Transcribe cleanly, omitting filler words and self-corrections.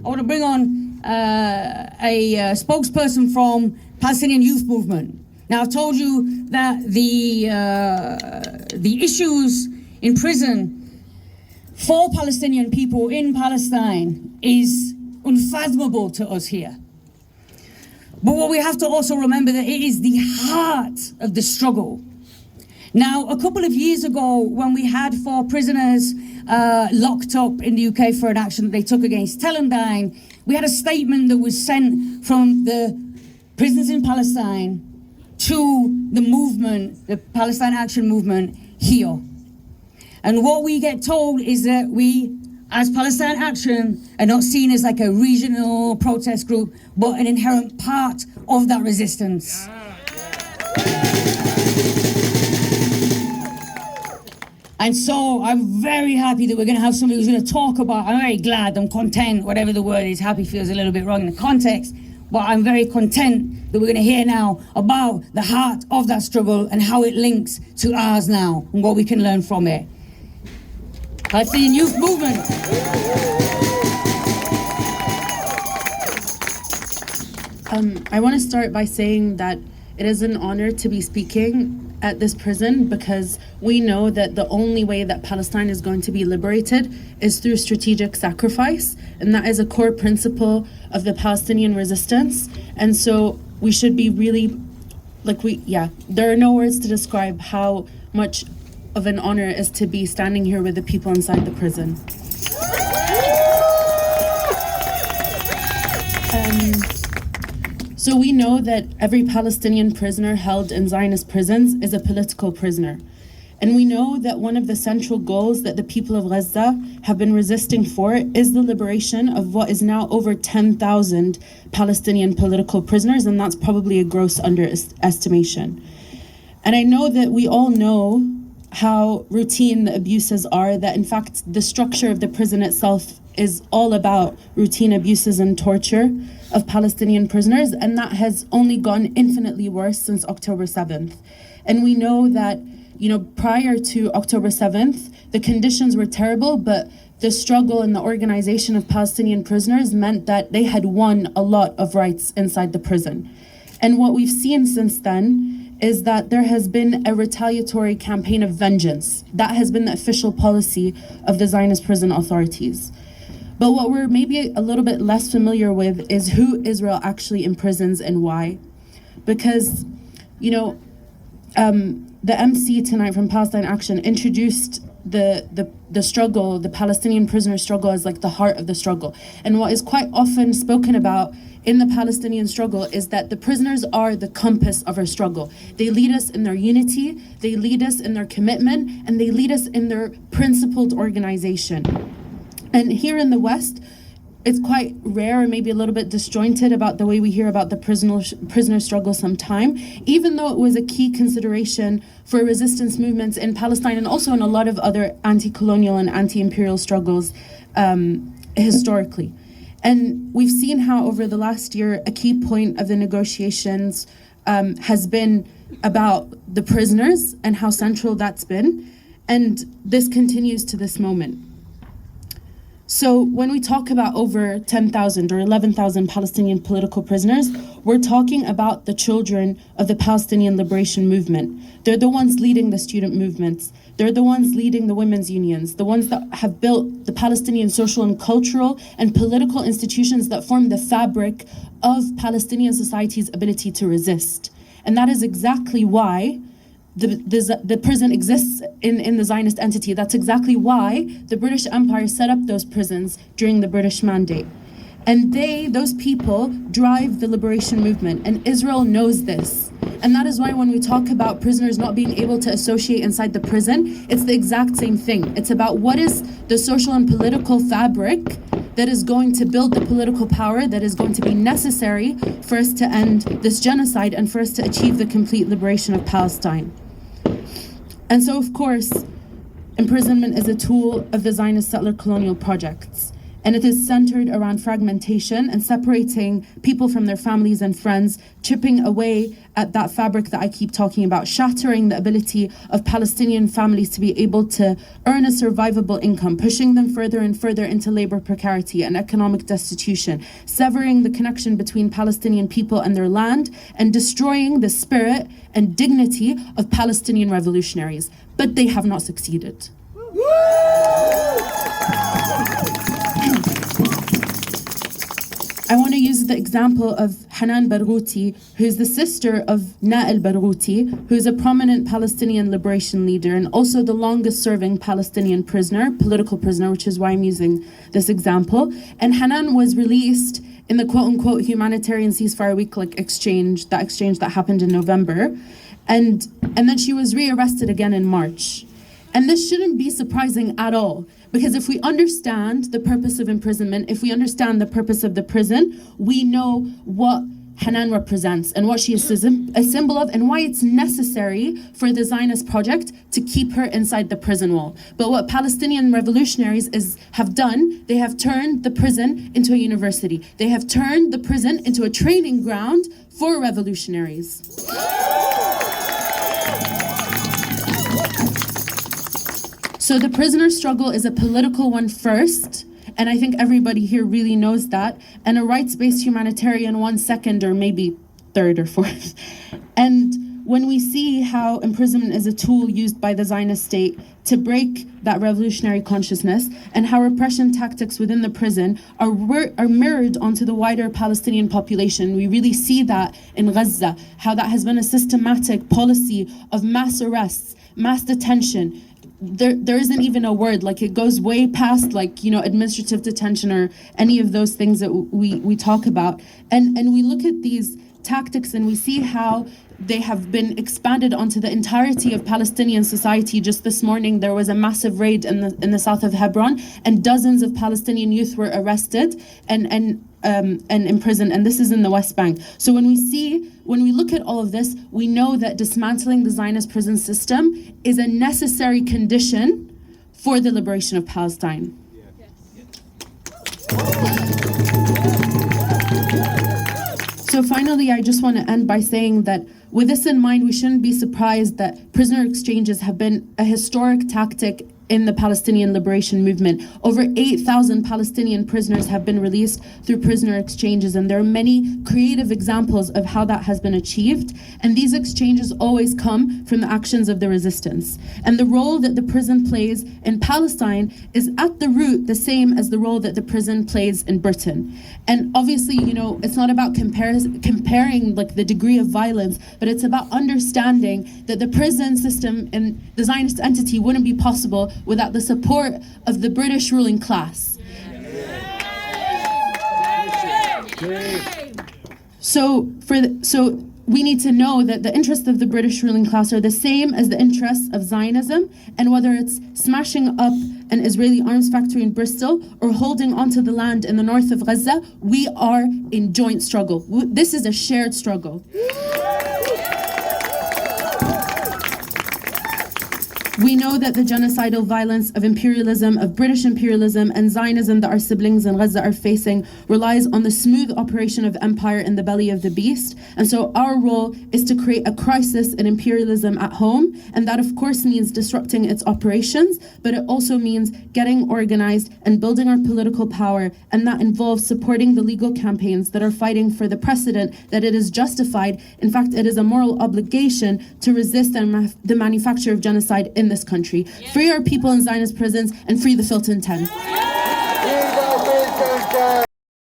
I want to bring on a spokesperson from Palestinian Youth Movement. Now, I've told you that the issues in prison for Palestinian people in Palestine is unfathomable to us here. But what we have to also remember that it is the heart of the struggle. Now, a couple of years ago, when we had 4 prisoners locked up in the UK for an action that they took against Teledyne, we had a statement that was sent from the prisoners in Palestine to the movement, the Palestine Action movement here. And what we get told is that we, as Palestine Action, are not seen as like a regional protest group, but an inherent part of that resistance. And so I'm very happy that we're going to have somebody who's going to talk about, I'm very glad, I'm content, whatever the word is, happy feels a little bit wrong in the context, but I'm very content that we're going to hear now about the heart of that struggle and how it links to ours now and what we can learn from it. Palestinian Youth Movement. I want to start by saying that it is an honor to be speaking at this prison because we know that the only way that Palestine is going to be liberated is through strategic sacrifice, and that is a core principle of the Palestinian resistance. And so we should be really, there are no words to describe how much of an honor it is to be standing here with the people inside the prison. So we know that every Palestinian prisoner held in Zionist prisons is a political prisoner. And we know that one of the central goals that the people of Gaza have been resisting for is the liberation of what is now over 10,000 Palestinian political prisoners, and that's probably a gross underestimation. And I know that we all know how routine the abuses are, that in fact the structure of the prison itself is all about routine abuses and torture of Palestinian prisoners, and that has only gone infinitely worse since October 7th. And we know that, prior to October 7th, the conditions were terrible, but the struggle and the organization of Palestinian prisoners meant that they had won a lot of rights inside the prison. And what we've seen since then is that there has been a retaliatory campaign of vengeance. That has been the official policy of the Zionist prison authorities. But what we're maybe a little bit less familiar with is who Israel actually imprisons and why. Because, the MC tonight from Palestine Action introduced the struggle, the Palestinian prisoner struggle, as like the heart of the struggle. And what is quite often spoken about in the Palestinian struggle is that the prisoners are the compass of our struggle. They lead us in their unity, they lead us in their commitment, and they lead us in their principled organization. And here in the West, it's quite rare and maybe a little bit disjointed about the way we hear about the prisoner struggle sometime, even though it was a key consideration for resistance movements in Palestine and also in a lot of other anti-colonial and anti-imperial struggles historically. And we've seen how over the last year, a key point of the negotiations has been about the prisoners and how central that's been. And this continues to this moment. So when we talk about over 10,000 or 11,000 Palestinian political prisoners, we're talking about the children of the Palestinian liberation movement. They're the ones leading the student movements. They're the ones leading the women's unions, the ones that have built the Palestinian social and cultural and political institutions that form the fabric of Palestinian society's ability to resist. And that is exactly why the prison exists in the Zionist entity. That's exactly why the British Empire set up those prisons during the British Mandate. And those people, drive the liberation movement, and Israel knows this. And that is why when we talk about prisoners not being able to associate inside the prison, it's the exact same thing. It's about what is the social and political fabric that is going to build the political power that is going to be necessary for us to end this genocide and for us to achieve the complete liberation of Palestine. And so, of course, imprisonment is a tool of the Zionist settler colonial projects. And it is centered around fragmentation and separating people from their families and friends, chipping away at that fabric that I keep talking about, shattering the ability of Palestinian families to be able to earn a survivable income, pushing them further and further into labor precarity and economic destitution, severing the connection between Palestinian people and their land, and destroying the spirit and dignity of Palestinian revolutionaries. But they have not succeeded. I want to use the example of Hanan Barghouti, who's the sister of Nael Barghouti, who's a prominent Palestinian liberation leader and also the longest serving Palestinian prisoner, political prisoner, which is why I'm using this example. And Hanan was released in the quote-unquote humanitarian ceasefire week exchange that happened in November. And then she was rearrested again in March. And this shouldn't be surprising at all, because if we understand the purpose of imprisonment, if we understand the purpose of the prison, we know what Hanan represents and what she is a symbol of, and why it's necessary for the Zionist project to keep her inside the prison wall. But what Palestinian revolutionaries have done, they have turned the prison into a university. They have turned the prison into a training ground for revolutionaries. So the prisoner struggle is a political one first, and I think everybody here really knows that, and a rights-based humanitarian one second, or maybe third or fourth. And when we see how imprisonment is a tool used by the Zionist state to break that revolutionary consciousness, and how repression tactics within the prison are mirrored onto the wider Palestinian population, we really see that in Gaza, how that has been a systematic policy of mass arrests, mass detention. There isn't even a word, like it goes way past administrative detention or any of those things that we talk about. And we look at these tactics and we see how they have been expanded onto the entirety of Palestinian society. Just this morning, there was a massive raid in the south of Hebron, and dozens of Palestinian youth were arrested and imprisoned, and this is in the West Bank. So when we look at all of this, we know that dismantling the Zionist prison system is a necessary condition for the liberation of Palestine. So finally, I just want to end by saying that with this in mind, we shouldn't be surprised that prisoner exchanges have been a historic tactic in the Palestinian liberation movement. Over 8,000 Palestinian prisoners have been released through prisoner exchanges, and there are many creative examples of how that has been achieved. And these exchanges always come from the actions of the resistance. And the role that the prison plays in Palestine is at the root the same as the role that the prison plays in Britain. And obviously, it's not about comparing like the degree of violence, but it's about understanding that the prison system and the Zionist entity wouldn't be possible without the support of the British ruling class. So we need to know that the interests of the British ruling class are the same as the interests of Zionism, and whether it's smashing up an Israeli arms factory in Bristol or holding onto the land in the north of Gaza, we are in joint struggle. This is a shared struggle. We know that the genocidal violence of imperialism, of British imperialism and Zionism that our siblings in Gaza are facing relies on the smooth operation of empire in the belly of the beast. And so our role is to create a crisis in imperialism at home. And that of course means disrupting its operations, but it also means getting organized and building our political power. And that involves supporting the legal campaigns that are fighting for the precedent that it is justified. In fact, it is a moral obligation to resist the manufacture of genocide in this country. Free our people in Zionist prisons and free the Filton 10.